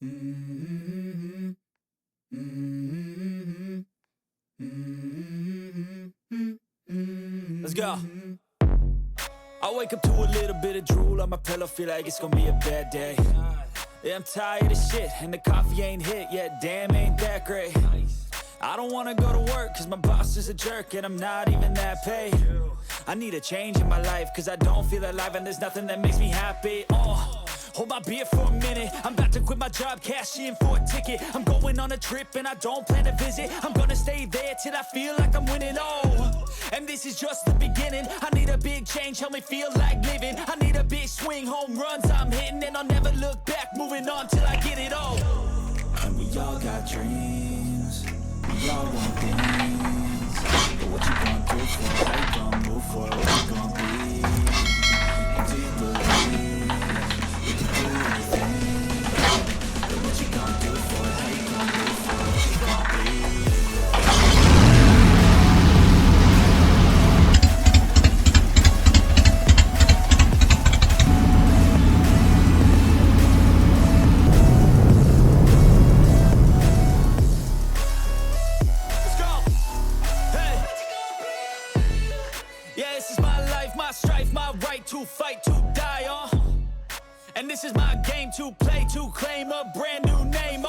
Let's go. I wake up to a little bit of drool on my pillow, feel like it's gonna be a bad day. Yeah, I'm tired of shit, and the coffee ain't hit yet, damn, ain't that great. I don't wanna go to work, cause my boss is a jerk, and I'm not even that paid. I need a change in my life, cause I don't feel alive, and there's nothing that makes me happy. Hold my beer for a minute, I'm about to quit my job, cash in for a ticket. I'm going on a trip and I don't plan to visit. I'm gonna stay there till I feel like I'm winning, and this is just the beginning. I need a big change, help me feel like living. I need a big swing, home runs I'm hitting, and I'll never look back, moving on till I get it all. And we all got dreams, we all want things, but what you gonna do for it? How you gonna move for it? What you gonna be? And do you believe? What you gonna do for it? How you gonna move for it? What you gonna be? Let's go! Hey! Yeah, this is my life, my strife, my right to fight, to die on. And this is my game to play, to claim a brand new name,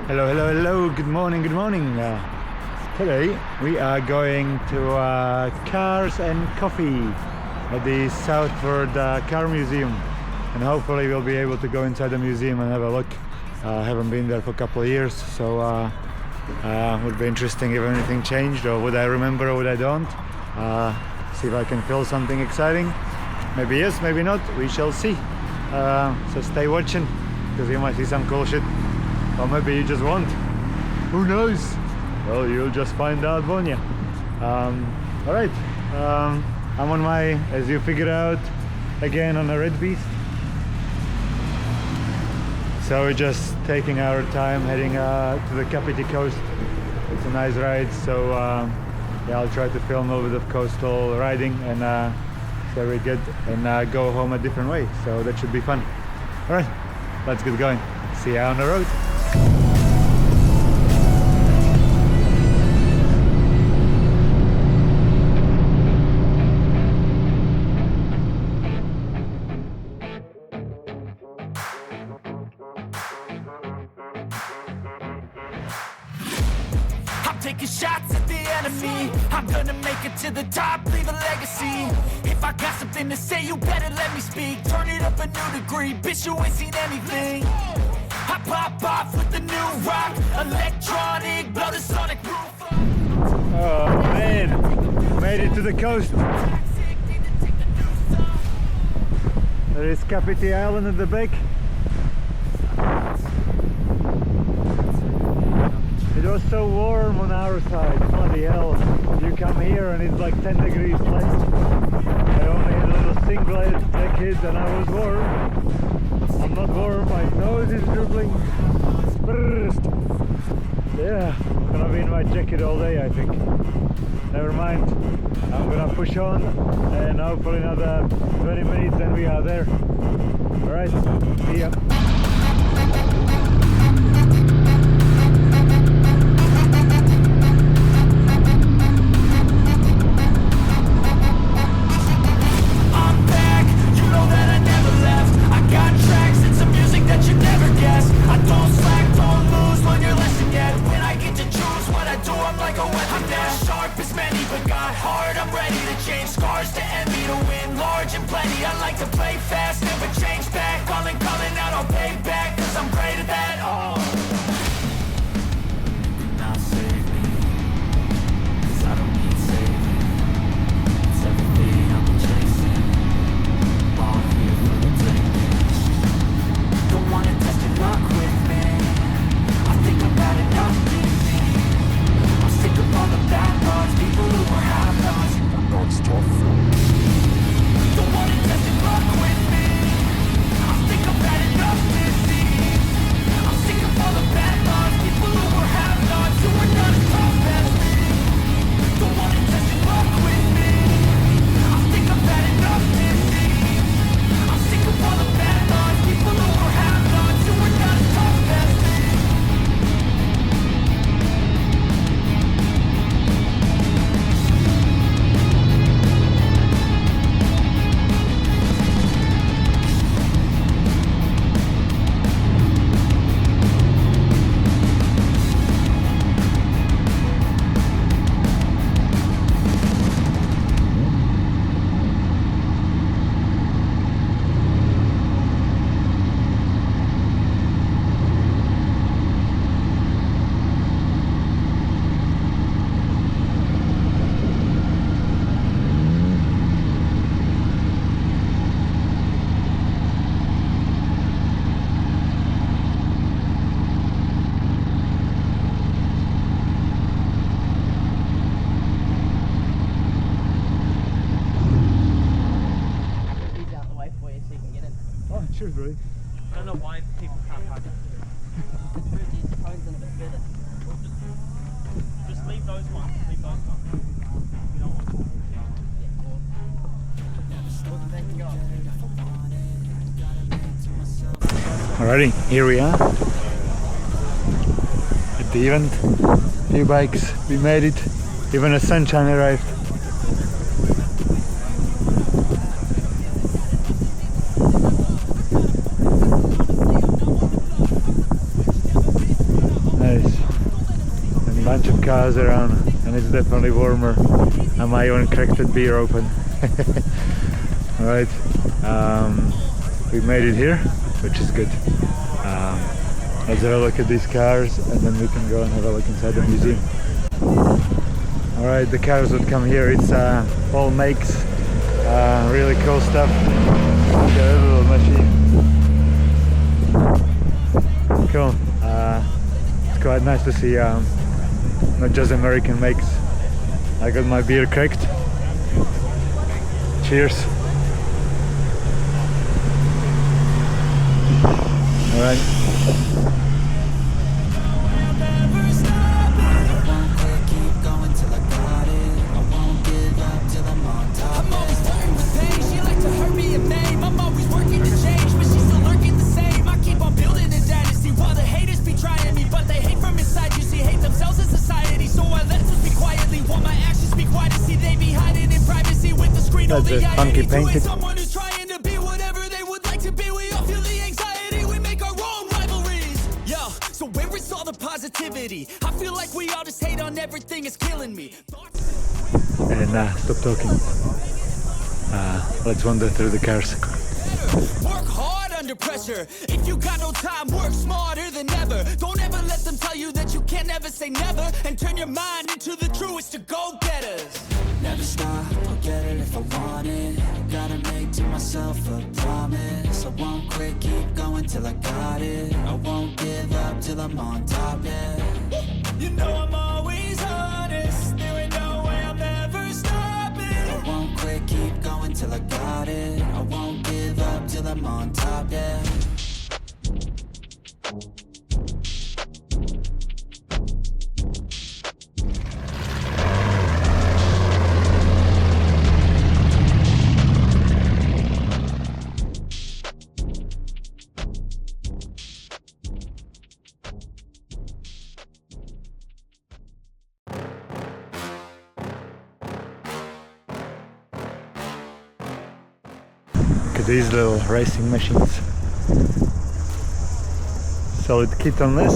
Hello, good morning. Today we are going to Cars and Coffee at the Southward Car Museum, and hopefully we'll be able to go inside the museum and have a look. I haven't been there for a couple of years, so would be interesting if anything changed, or would I remember or would I don't. See if I can feel something exciting. Maybe yes, maybe not, we shall see. So stay watching, because you might see some cool shit. Or maybe you just won't. Who knows? Well, you'll just find out, won't you? Alright, I'm on my, as you figured out, again on a red beast. So we're just taking our time, heading to the Kapiti coast. It's a nice ride, so yeah, I'll try to film a little bit of coastal riding, and so we get and go home a different way, so that should be fun. All right, let's get going. See you on the road. I'm taking shots at the enemy. I'm gonna make it to the top, leave a legacy. If I got something to say, you better let me speak. Turn it up a new degree, bitch, you ain't seen anything. I pop off with the new rock, electronic, blow the sonic roof. Oh man, made it to the coast. There is Kapiti Island at the back. It was so warm on our side, bloody hell. You come here and it's like 10 degrees less. I only had a little singlet jacket and I was warm. I'm not warm, my nose is dribbling. Yeah, I'm gonna be in my jacket all day, I think. Never mind, I'm gonna push on, and hopefully another 20 minutes and we are there. Alright, see ya. people can't park it. Move these cones in a bit better. Just leave those ones. Leave those ones. You don't want to. Alrighty, here we are at the event. Few bikes, we made it. Even the sunshine arrived. Nice. And a bunch of cars around, and it's definitely warmer. And my own cracked beer open. Alright, we made it here, which is good. Let's have a look at these cars and then we can go and have a look inside the museum. Alright, the cars would come here, it's all makes, really cool stuff. Look at that little machine. Cool. It's quite nice to see not just American makes. I got my beer cracked. Cheers. Alright. That's a funky painted. Someone who's trying to be whatever they would like to be. We all feel the anxiety, we make our own rivalries. Yo, so where is all the positivity? I feel like we all just hate on everything, it's killing me. And stop talking. Let's wander through the cars. Work hard under pressure. If you got no time, work smarter than ever. Don't ever let them tell you that you can't ever say never. And turn your mind into the truest to go-getters. Never stop, I'll get it if I want it. Gotta make to myself a promise. I won't quit, keep going till I got it. I won't give up till I'm on top, yeah. You know I'm always honest. There ain't no way I'm ever stopping. I won't quit, keep going till I got it. I won't give up till I'm on top, yeah. Look at these little racing machines. Solid kit on this.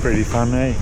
Pretty fun, eh?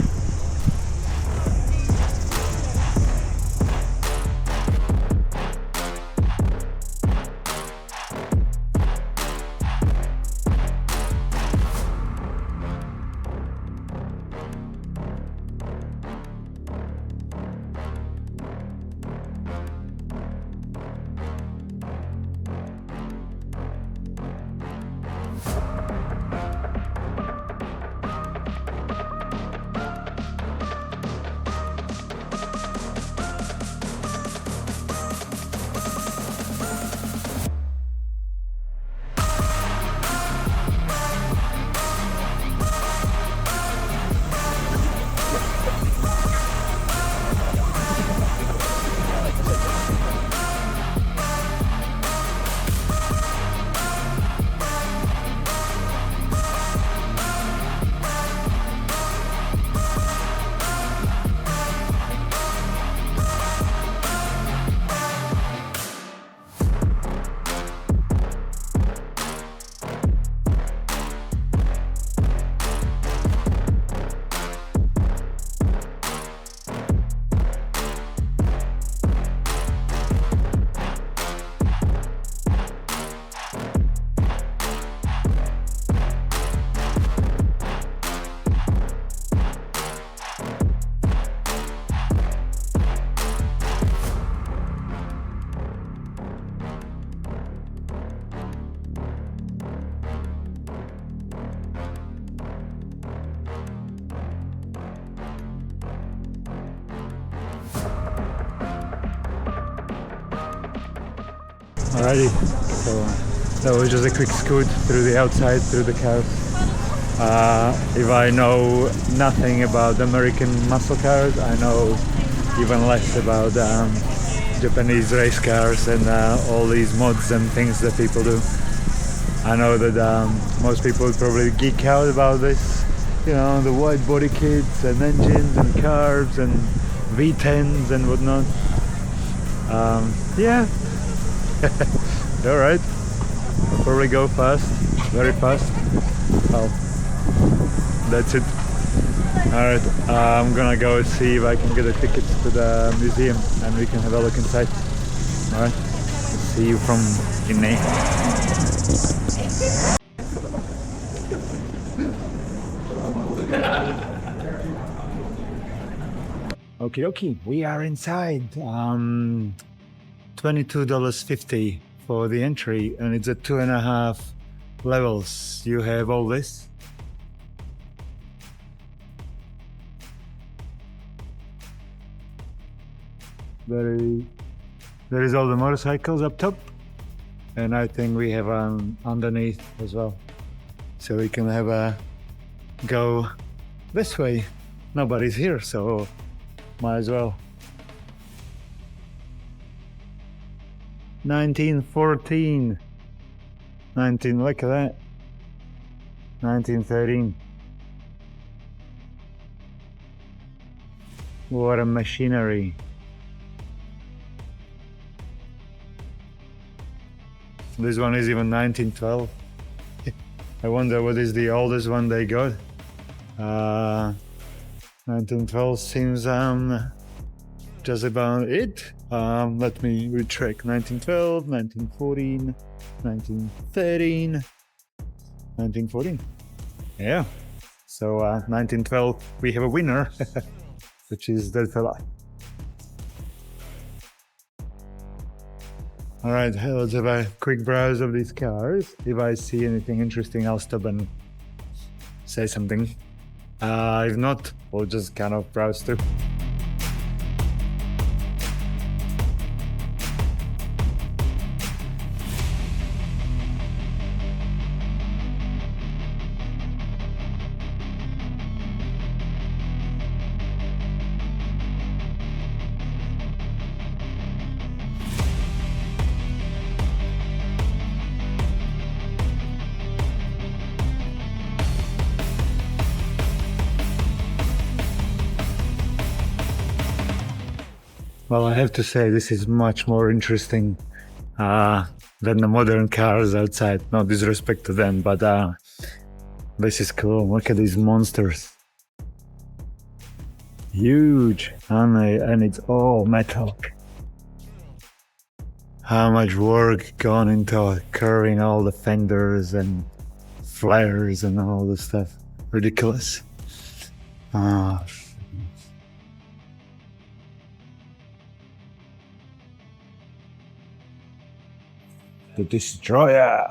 Alrighty, so that was just a quick scoot through the outside, through the cars. If I know nothing about American muscle cars, I know even less about Japanese race cars and all these mods and things that people do. I know that most people would probably geek out about this, you know, the wide body kits and engines and carbs and V10s and whatnot. Yeah. Alright. I'll probably go fast, very fast. Well, that's it. Alright, I'm gonna go see if I can get a ticket to the museum and we can have a look inside. Alright, see you from in there. Okie dokie, we are inside. $22.50 for the entry, and it's at 2.5 levels. You have all this. There is all the motorcycles up top, and I think we have underneath as well. So we can have a go this way. Nobody's here, so might as well. 1914. 19, look at that. 1913. What a machinery. This one is even 1912. I wonder what is the oldest one they got. 1912 seems just about it. Let me retrack. 1912, 1914, 1913, 1914. Yeah. So 1912, we have a winner, which is that fella. All right, let's have a quick browse of these cars. If I see anything interesting, I'll stop and say something. If not, we'll just kind of browse through. Well, I have to say this is much more interesting than the modern cars outside. No disrespect to them, but this is cool. Look at these monsters. Huge, and it's all metal. How much work gone into curving all the fenders and flares and all this stuff. Ridiculous. The Destroyer.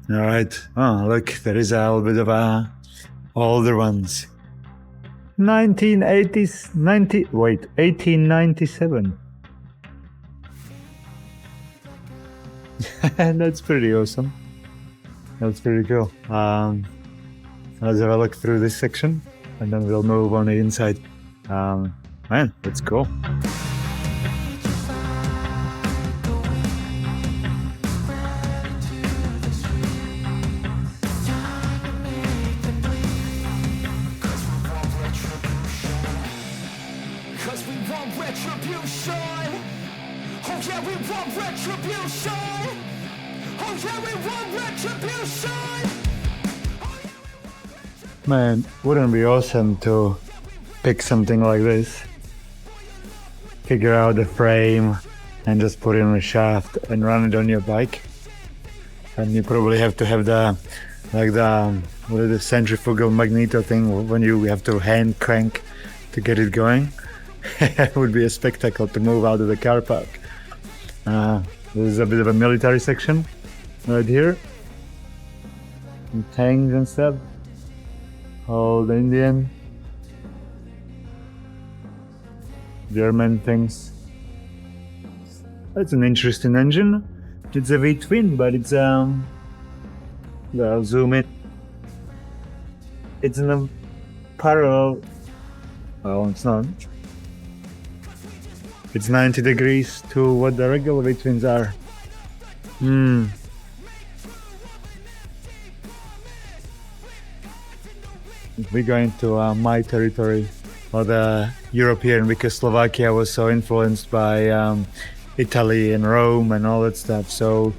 All right. Oh, look, there is a little bit of older ones. 1897. That's pretty awesome. That's pretty cool. Let's have a look through this section, and then we'll move on the inside. Man, that's cool. Man, wouldn't it be awesome to pick something like this, figure out the frame and just put in a shaft and run it on your bike? And you probably have to have the centrifugal magneto thing when you have to hand crank to get it going. It would be a spectacle to move out of the car park. There's a bit of a military section right here, and tanks and stuff. Old Indian. German things. That's an interesting engine. It's a V-twin, but it's well, I'll zoom in. It's in a parallel. Well, it's not. It's 90 degrees to what the regular V-twins are. We're going to my territory, or the European, because Slovakia was so influenced by Italy and Rome and all that stuff. So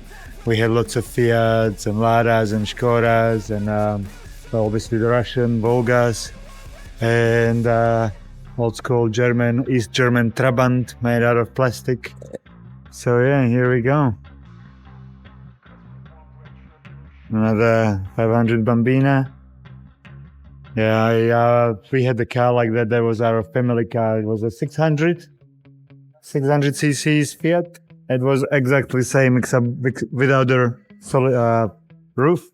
we had lots of Fiats and Ladas and Škodas and well, obviously the Russian Volgas and old school German, East German Trabant made out of plastic. So yeah, here we go. Another 500 Bambina. Yeah, we had the car like that. That was our family car. It was a 600 cc's Fiat. It was exactly the same except without the solid roof.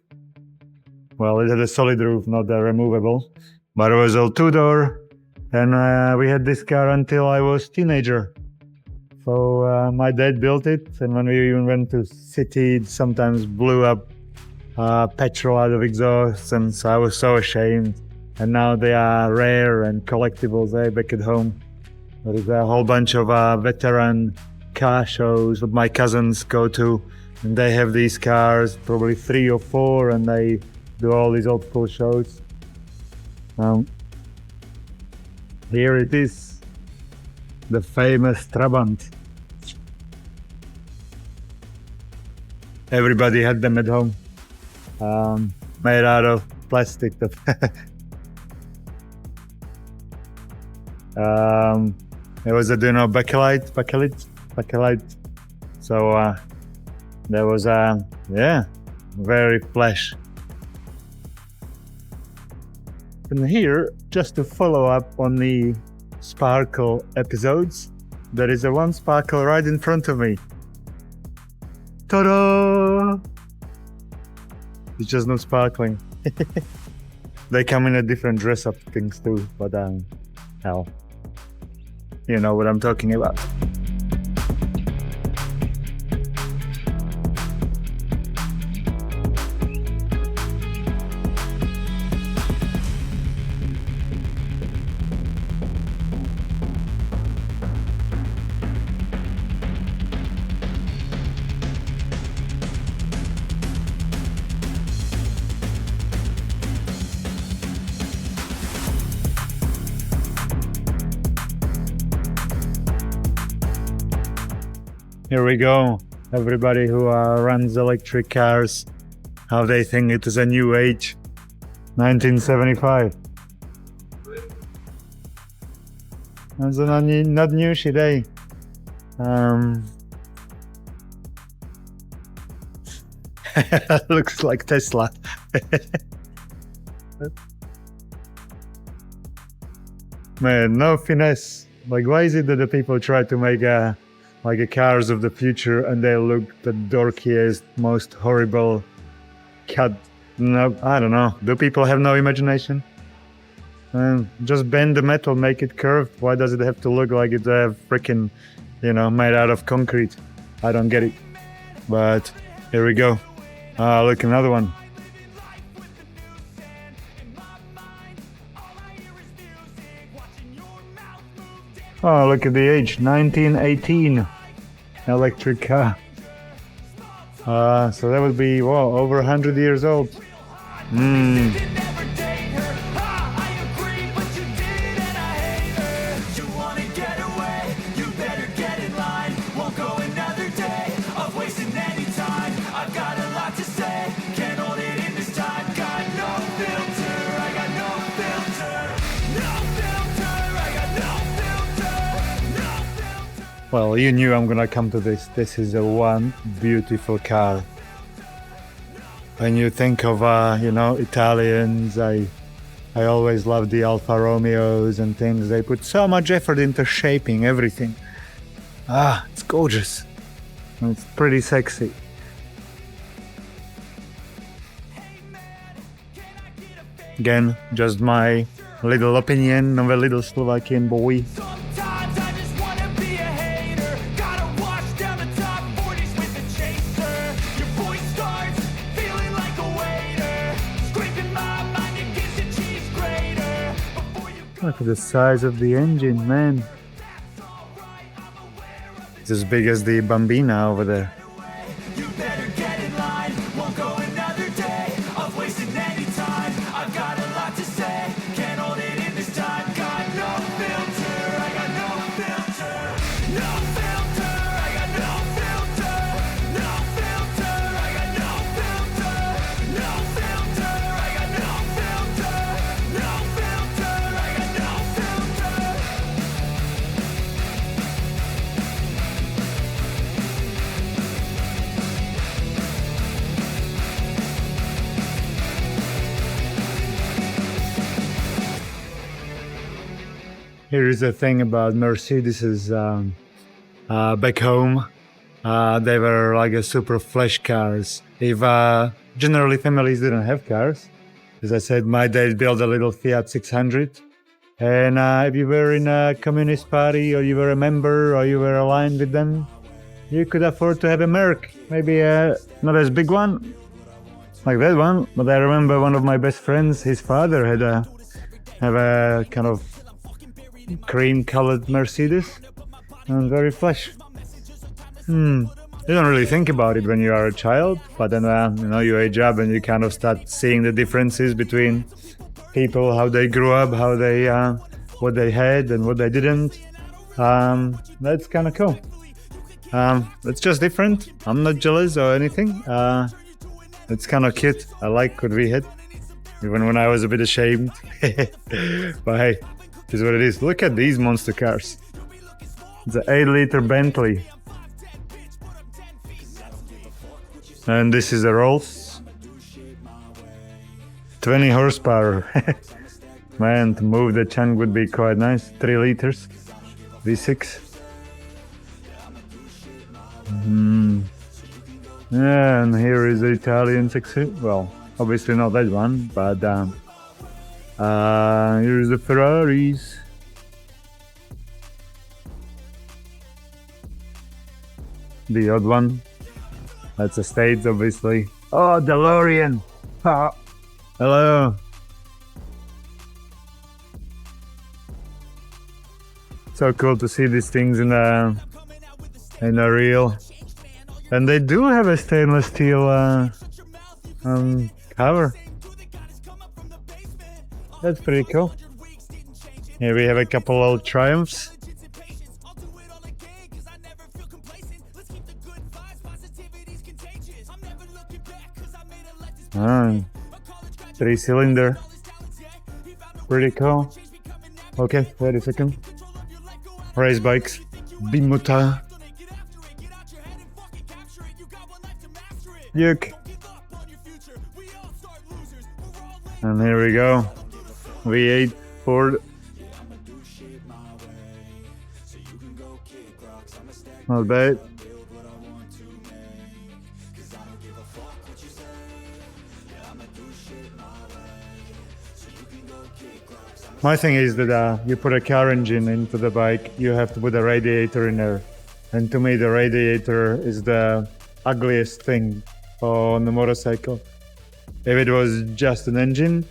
Well, it had a solid roof, not the removable. But it was all two-door. And we had this car until I was teenager. So my dad built it. And when we even went to city, it sometimes blew up petrol out of exhaust. And so I was so ashamed. And now they are rare and collectibles back at home. There is a whole bunch of veteran car shows that my cousins go to, and they have these cars, probably 3 or 4, and they do all these old school shows. Here it is, the famous Trabant. Everybody had them at home, made out of plastic. It was a bakelite. So there was very flash. And here, just to follow up on the sparkle episodes, there is a one sparkle right in front of me. Ta-da! It's just not sparkling. They come in a different dress-up things too, but hell, you know what I'm talking about. Here we go. Everybody who runs electric cars, how they think it is a new age. 1975. That's not new today. Looks like Tesla. Man, no finesse. Like, why is it that the people try to make like a cars of the future and they look the dorkiest, most horrible cut? No, I don't know. Do people have no imagination? Just bend the metal, make it curved. Why does it have to look like it's freaking, made out of concrete? I don't get it. But here we go. Look, another one. Oh, look at the age, 1918. Electric car. So that would be, over 100 years old. Well, you knew I'm gonna come to this. This is a one beautiful car. When you think of, Italians, I always love the Alfa Romeos and things. They put so much effort into shaping everything. It's gorgeous. It's pretty sexy. Again, just my little opinion of a little Slovakian boy. Sometimes I just Look at the size of the engine, man. It's as big as the Bambina over there. You better get in line, won't go another day of wasting any time. I've got a lot to say, can't hold it in this time. Got no filter, I got no filter. No filter, I got no filter. No filter, I got no filter. No filter, I got no filter. No filter, I got no filter. Here is the thing about Mercedes back home. They were like a super flash cars. If generally families didn't have cars, as I said, my dad built a little Fiat 600. And if you were in a communist party, or you were a member, or you were aligned with them, you could afford to have a Merc. Maybe not as big one, like that one. But I remember one of my best friends, his father had a kind of cream-colored Mercedes, and very flash. You don't really think about it when you are a child, but then you age up and you kind of start seeing the differences between people, how they grew up, how they what they had and what they didn't. That's kind of cool. It's just different. I'm not jealous or anything. It's kind of cute. I like what we had, even when I was a bit ashamed. But hey, it is what it is. Look at these monster cars. It's an 8-liter Bentley. And this is a Rolls. 20 horsepower. Man, to move the chunk would be quite nice. 3 liters. V6. Yeah, and here is the Italian 6. Well, obviously not that one, but here's the Ferraris. The odd one. That's a States, obviously. Oh, DeLorean! Ah. Hello! So cool to see these things in a reel. And they do have a stainless steel cover. That's pretty cool. Here we have a couple old Triumphs. Ah, 3-cylinder. Pretty cool. Okay, wait a second. Race bikes. Bimota. Yuck. And here we go. V8 Ford. Not bad. My thing is that you put a car engine into the bike, you have to put a radiator in there. And to me, the radiator is the ugliest thing on the motorcycle. If it was just an engine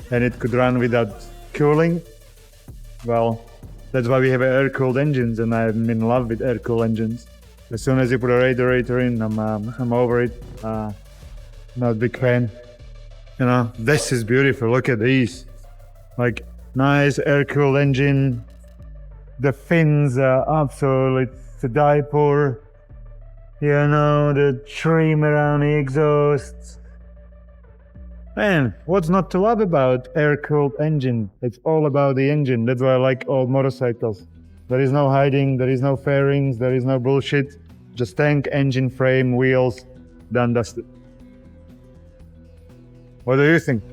and it could run without cooling, well, that's why we have air-cooled engines, and I'm in love with air-cooled engines. As soon as you put a radiator in, I'm over it. Not a big fan. You know, this is beautiful. Look at these. Like, nice air-cooled engine. The fins are absolutely to die for. You know, the trim around the exhausts. Man, what's not to love about air-cooled engine? It's all about the engine. That's why I like old motorcycles. There is no hiding, there is no fairings, there is no bullshit. Just tank, engine, frame, wheels, done, dusted. What do you think?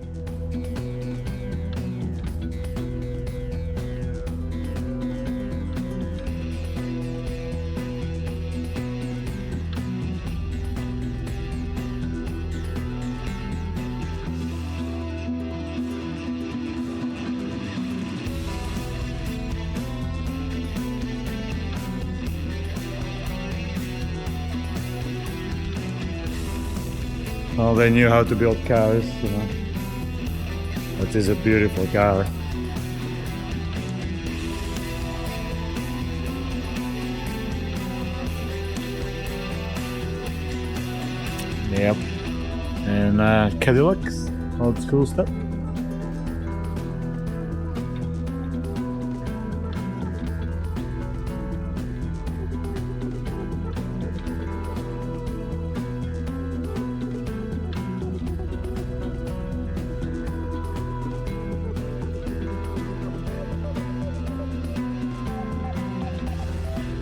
Well, they knew how to build cars, you know. That is a beautiful car. Yep. And Cadillacs, old school stuff.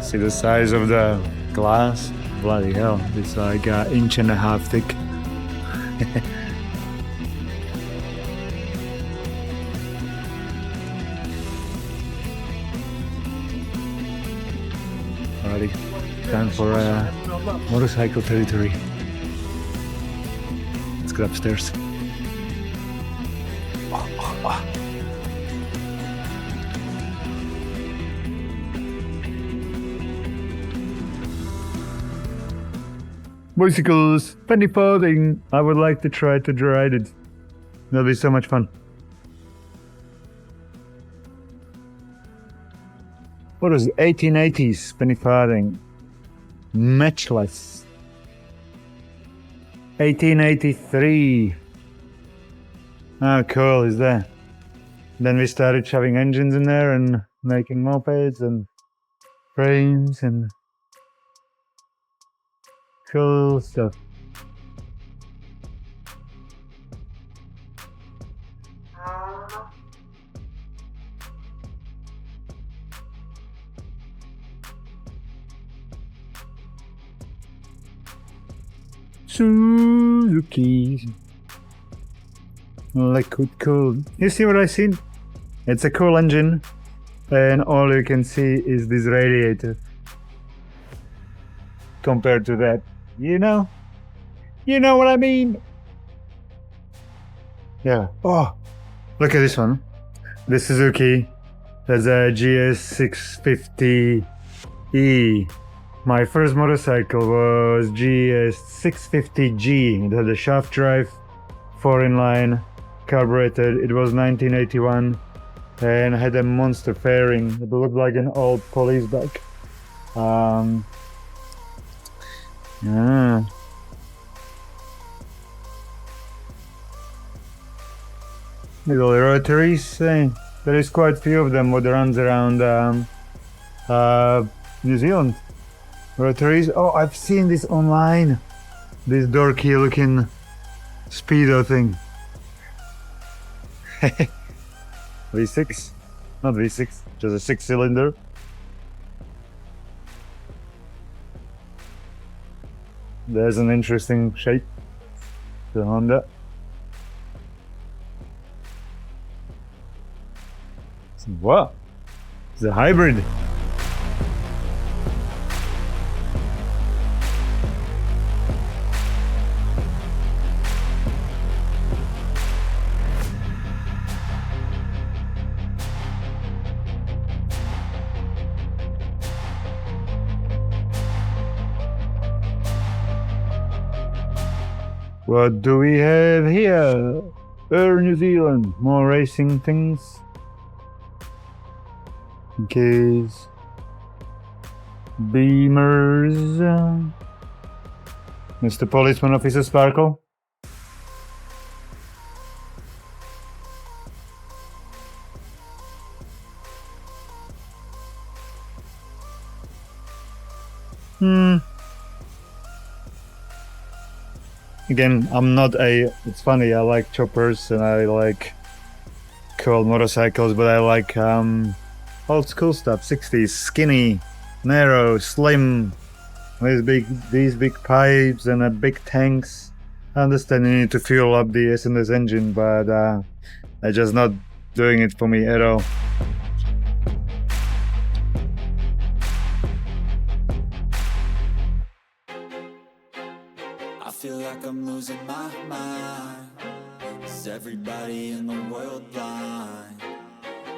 See the size of the glass? Bloody hell, it's like an inch and a half thick. Alrighty, time for motorcycle territory. Let's get upstairs. Bicycles, penny farthing. I would like to try to ride it. That'll be so much fun. What was it? 1880s penny farthing. Matchless. 1883. How cool is that? Then we started shoving engines in there and making mopeds and frames and cool stuff. Suzuki. Liquid cool. You see what I seen? It's a cool engine, and all you can see is this radiator. Compared to that, you know what I mean? Yeah. Oh, look at this one. The Suzuki. That's a GS650E. My first motorcycle was GS650G. It had a shaft drive, 4-in-line, carbureted. It was 1981 and had a monster fairing. It looked like an old police bike. Yeah. Little rotaries. There is quite a few of them what runs around New Zealand. Rotaries. Oh, I've seen this online. This dorky looking speedo thing. V6? Not V6, just a 6-cylinder. There's an interesting shape. The Honda. What? It's a hybrid. What do we have here? Air New Zealand, more racing things. Case Beamers. Mr. Policeman Officer Sparkle. Again, it's funny, I like choppers and I like cool motorcycles, but I like old school stuff, 60s, skinny, narrow, slim, these big pipes and big tanks. I understand you need to fuel up the S&S engine, but they're just not doing it for me at all. I feel like I'm losing my mind. Is everybody in the world blind?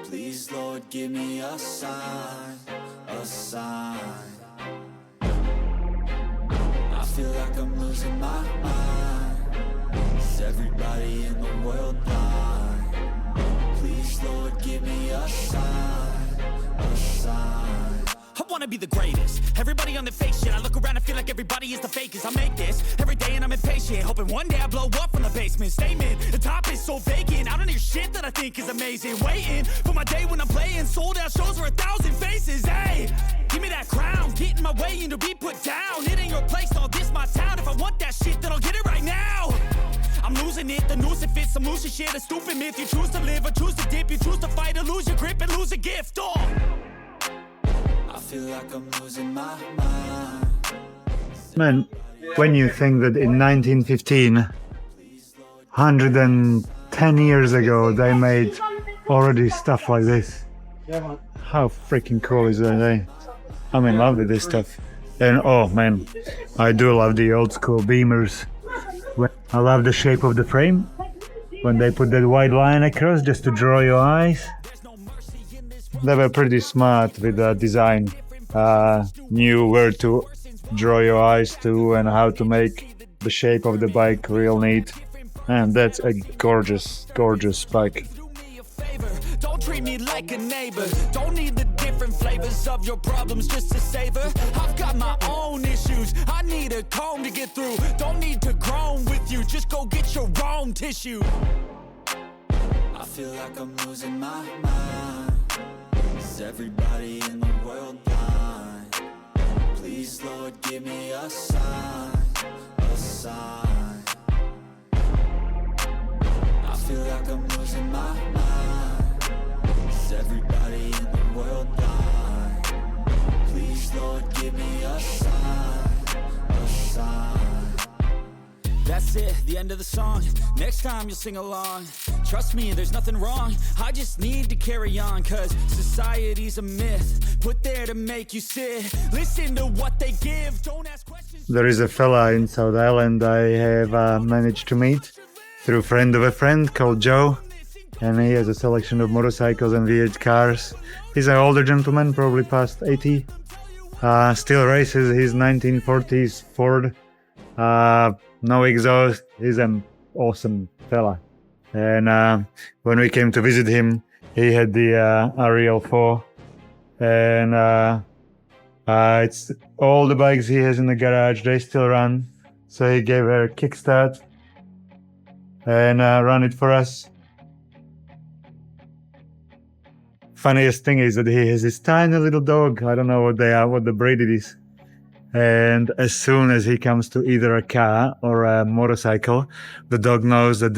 Please, Lord, give me a sign, a sign. I feel like I'm losing my mind. Is everybody in the world blind? Please, Lord, give me a sign, a sign. I wanna be the greatest. Everybody on the fake shit. I look around and feel like everybody is the fakest. I make this every day and I'm impatient, hoping one day I blow up from the basement. Statement, the top is so vacant. I don't hear shit that I think is amazing. Waiting for my day when I'm playing sold out shows for 1,000 faces. Hey, give me that crown, get in my way and to be put down. It ain't your place, all this my town. If I want that shit, then I'll get it right now. I'm losing it, the noose it fits, some losing shit, a stupid myth. You choose to live or choose to dip, you choose to fight or lose your grip and lose a gift. Oh, I feel like I'm losing my mind. Man, when you think that in 1915, 110 years ago, they made already stuff like this. How freaking cool is that, eh? I'm in love with this stuff. And oh man, I do love the old school Beamers. I love the shape of the frame. When they put that white line across just to draw your eyes. They were pretty smart with the design. Knew where to draw your eyes to and how to make the shape of the bike real neat. And that's a gorgeous, gorgeous bike. don't treat me like a neighbor. Don't need the different flavors of your problems just to savor. I've got my own issues, I need a comb to get through. Don't need to groan with you, just go get your own tissue. I feel like I'm losing my mind. Is everybody in the world blind? Please, Lord, give me a sign, a sign. I feel like I'm losing my mind. Is everybody in the world blind? Please, Lord, give me a sign, a sign. That's it, the end of the song. Next time you'll sing along. Trust me, there's nothing wrong. I just need to carry on, cause society's a myth put there to make you sit. Listen to what they give, don't ask questions. There is a fella in South Island I have managed to meet through a friend of a friend called Joe, and he has a selection of motorcycles and V8 cars. He's an older gentleman, probably past 80. Still races his 1940s Ford. No exhaust. He's an awesome fella. And when we came to visit him, he had the Ariel 4. And it's all the bikes he has in the garage, they still run. So he gave her a kickstart and ran it for us. Funniest thing is that he has this tiny little dog. I don't know what they are, what the breed it is. And as soon as he comes to either a car or a motorcycle, the dog knows that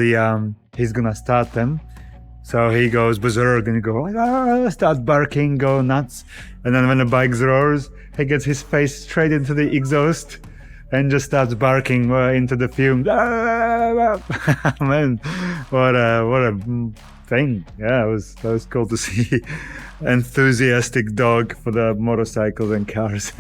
he's gonna start them. So he goes berserk and he goes, start barking, go nuts. And then when the bike roars, he gets his face straight into the exhaust and just starts barking into the fumes. Man, what a thing. Yeah, that was cool to see. Enthusiastic dog for the motorcycles and cars.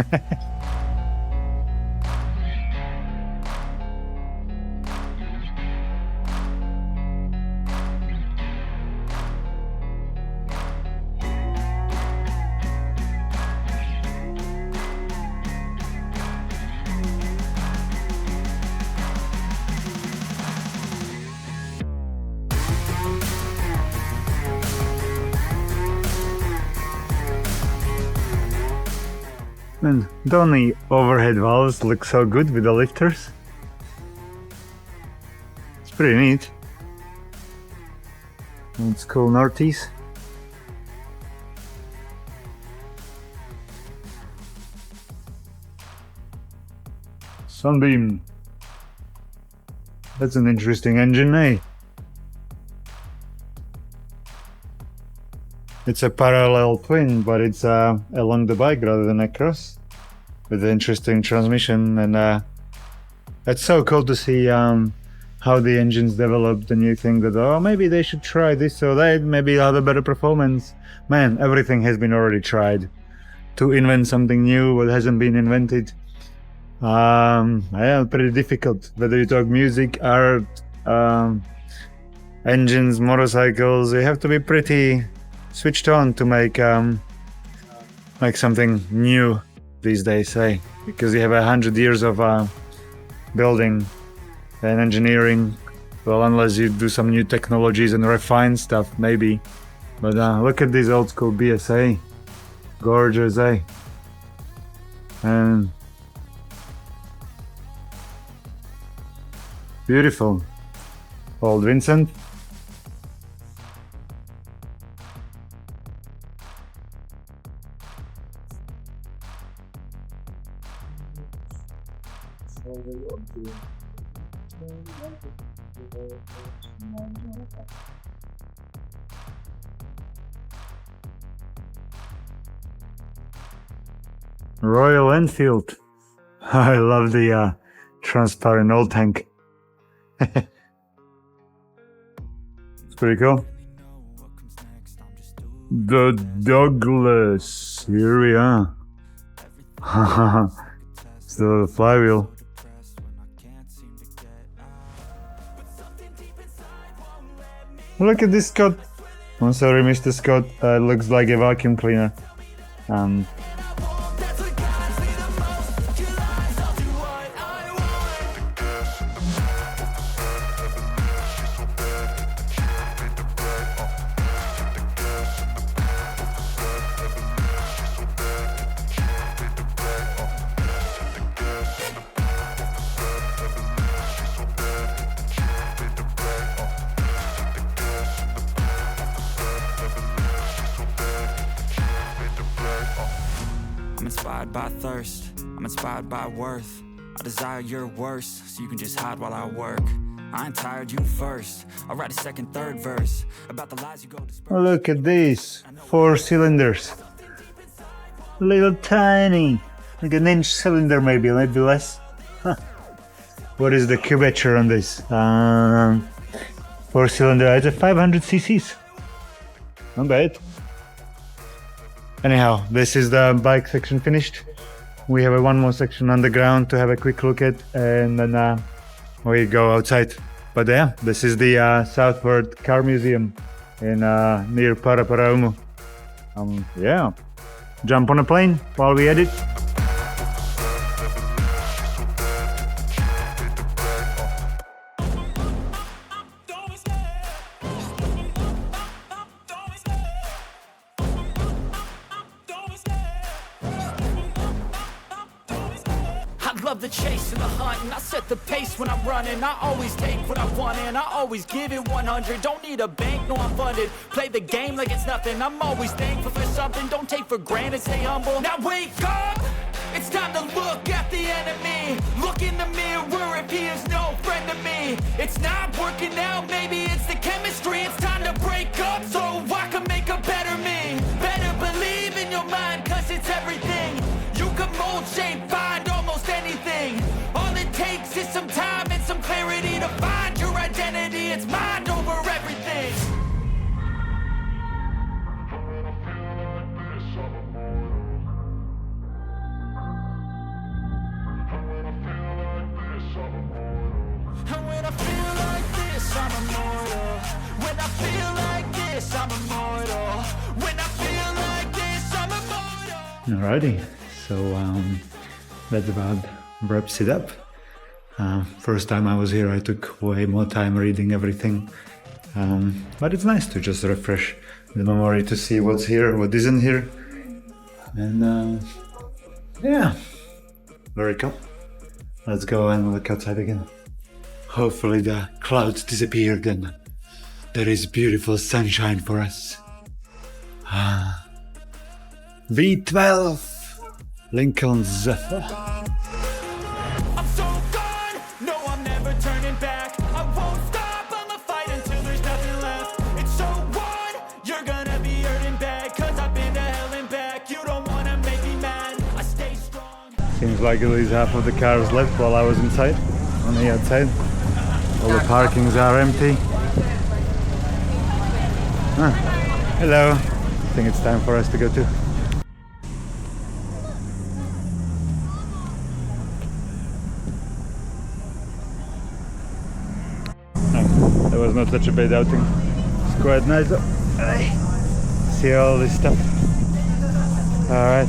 And don't the overhead valves look so good with the lifters? It's pretty neat. It's cool Norties. Sunbeam. That's an interesting engine, eh? It's a parallel twin, but it's along the bike rather than across, with an interesting transmission. And it's so cool to see how the engines developed, and you think that, oh, maybe they should try this or that, maybe have a better performance. Man, everything has been already tried. To invent something new what hasn't been invented, yeah, pretty difficult. Whether you talk music, art, engines, motorcycles, you have to be pretty switched on to make something new these days, eh? Because you have 100 years of building and engineering. Well, unless you do some new technologies and refine stuff, maybe. But look at this old school BSA. Gorgeous, eh? And beautiful. Old Vincent. Royal Enfield. I love the transparent old tank. It's pretty cool. The Douglas. Here we are. Still the flywheel. Look at this Scott. I'm sorry, Mr. Scott. Looks like a vacuum cleaner. I'm inspired by thirst, I'm inspired by worth. I desire your worst, so you can just hide while I work. I ain't tired, you first. I'll write a second, third verse about the lies you go disperse. Look at these 4 cylinders. Little tiny, like an inch cylinder, maybe less. Huh. What is the cubature on this? 4 cylinder, it's a 500 cc's. Not bad. Anyhow, this is the bike section finished. We have one more section underground to have a quick look at, and then we go outside. But yeah, this is the Southward Car Museum in near Paraparaumu. Yeah, jump on a plane while we edit. I love the chase and the hunt, and I set the pace when I'm running. I always take what I want and I always give it 100. Don't need a bank, no I'm funded. Play the game like it's nothing. I'm always thankful for something. Don't take for granted, stay humble. Now wake up! It's time to look at the enemy. Look in the mirror if he is no friend to me. It's not working out, maybe it's the chemistry. It's time to break up so I can make a better me. Better believe in your mind, cause it's everything. You can mold, shape, find almost anything. All it takes is some time and some clarity to find your identity. It's mind over everything. And when I feel like this, I'm immortal. When I feel like this, I'm immortal. When I feel like this, I'm immortal. Alrighty, so that about wraps it up. First time I was here I took way more time reading everything, but it's nice to just refresh the memory to see what's here, what isn't here, and yeah, very cool. Let's go and look outside again. Hopefully the clouds disappeared and there is beautiful sunshine for us. V12 Lincoln Zephyr. I'm so gone, no I'm never turning back. I won't stop, I'ma fight until there's nothing left. It's so on, you're gonna be hurting bad. Cause I've been to hell and back, you don't wanna make me mad. I stay strong. Seems like at least half of the cars left while I was inside, on the outside. All the parkings are empty. Hello. I think it's time for us to go too. That was not such a bad outing. It's quite nice though. See all this stuff. Alright,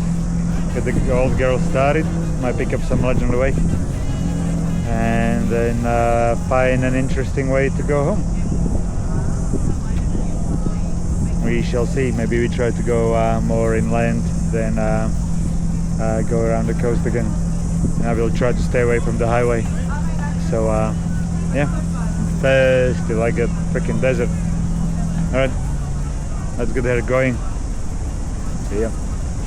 get the old girl started. Might pick up some lunch on the way. And then find an interesting way to go home. We shall see. Maybe we try to go more inland than go around the coast again, and I will try to stay away from the highway. So yeah, thirsty like a freaking desert. Alright, let's get her going. So yeah,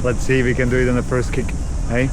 let's see if we can do it on the first kick, hey?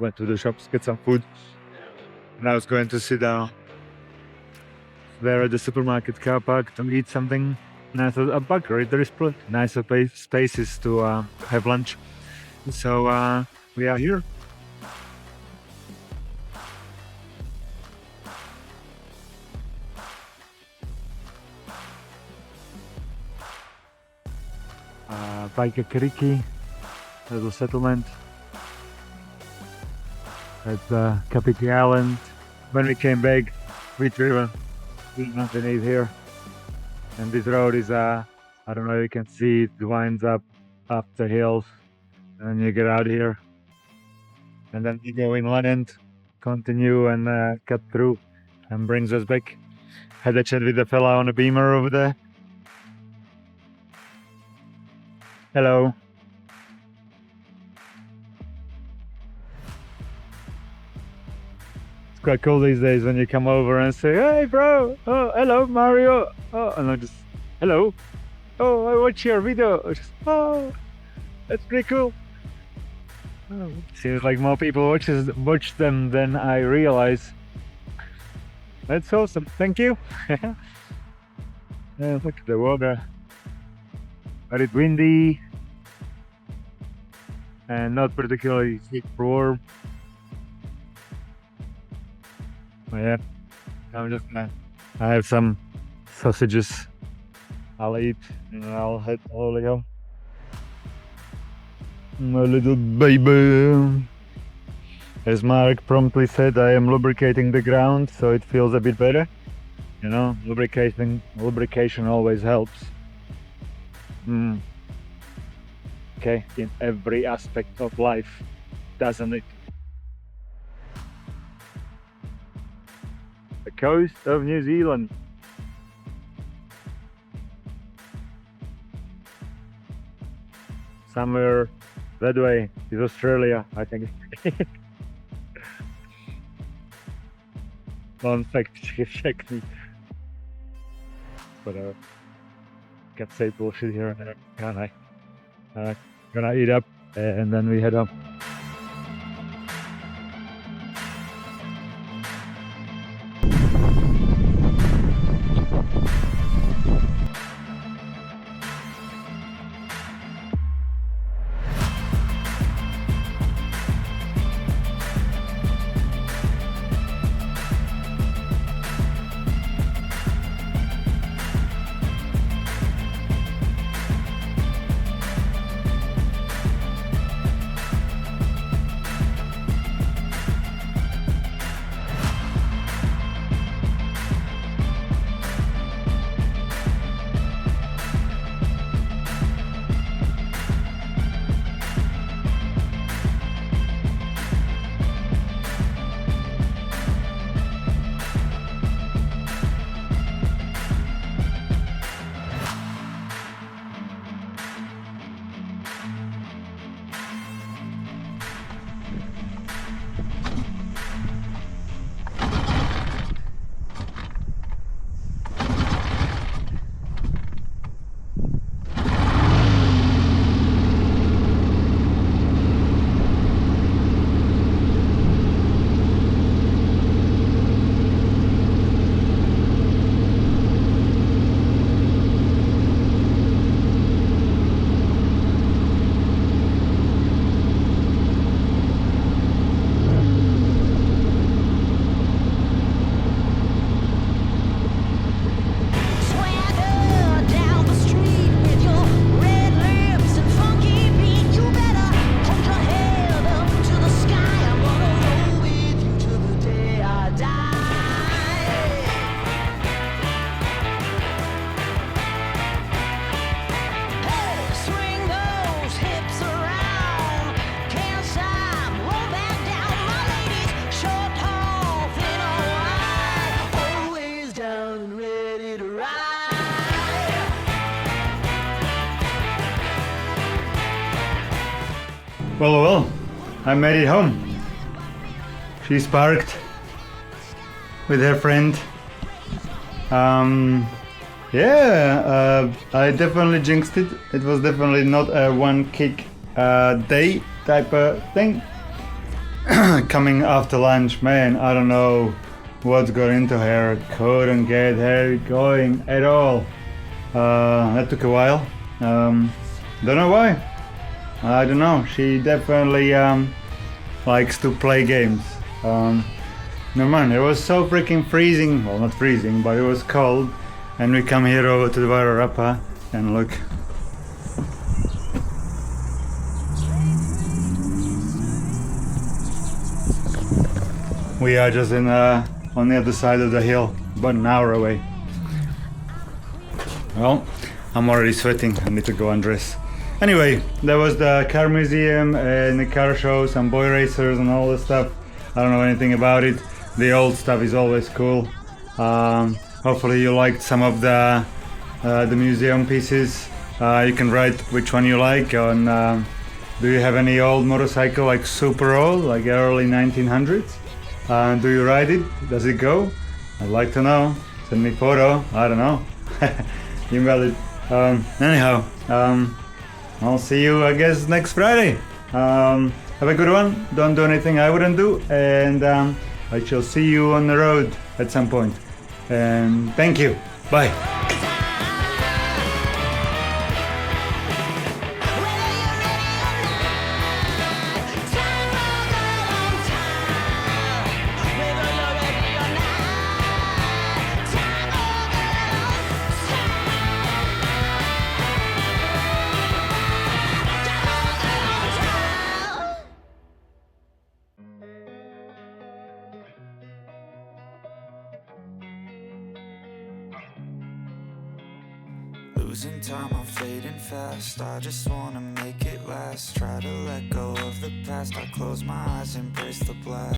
Went to the shops, get some food, and I was going to sit down there at the supermarket car park to eat something. And I thought, a bakery, there is plenty nicer spaces to have lunch. So we are here. Baika Kariki, little settlement. At Kapiti Island. When we came back, Wheat River, there's nothing is here. And this road is, I don't know if you can see, it winds up the hills, and you get out here. And then you go in one end, continue and cut through, and brings us back. Had a chat with the fella on a beamer over there. Hello. It's quite cool these days when you come over and say, hey bro, oh hello Mario, oh, and I'm just, hello, oh I watch your video, just, oh that's pretty cool. Oh, seems like more people watch them than I realize. That's awesome, thank you. Yeah, look at the water, very windy and not particularly warm. Oh, yeah, I'm just gonna, I have some sausages I'll eat and I'll head slowly home. My little baby. As Mark promptly said, I am lubricating the ground so it feels a bit better. You know, lubrication always helps. Okay, in every aspect of life, doesn't it? The coast of New Zealand. Somewhere that way is Australia, I think. Don't fact check me. But can't say bullshit here and there, can I? Gonna eat up and then we head up. Well, I made it home. She's parked with her friend. I definitely jinxed it. It was definitely not a one kick day type of thing. Coming after lunch, man, I don't know what's got into her. Couldn't get her going at all. That took a while. Don't know why. I don't know. She definitely likes to play games. No man, it was so freaking freezing. Well, not freezing, but it was cold. And we come here over to the Wairarapa and look. We are just on the other side of the hill, about an hour away. Well, I'm already sweating. I need to go undress. Anyway, there was the car museum and the car show, some boy racers and all this stuff. I don't know anything about it. The old stuff is always cool. Hopefully you liked some of the museum pieces. You can write which one you like. On do you have any old motorcycle, like super old, like early 1900s? Do you ride it? Does it go? I'd like to know. Send me a photo. I don't know. Email it. Anyhow, I'll see you, I guess, next Friday. Have a good one. Don't do anything I wouldn't do. And I shall see you on the road at some point. And thank you. Bye. Losing time, I'm fading fast. I just wanna make it last. Try to let go of the past. I close my eyes, embrace the blast.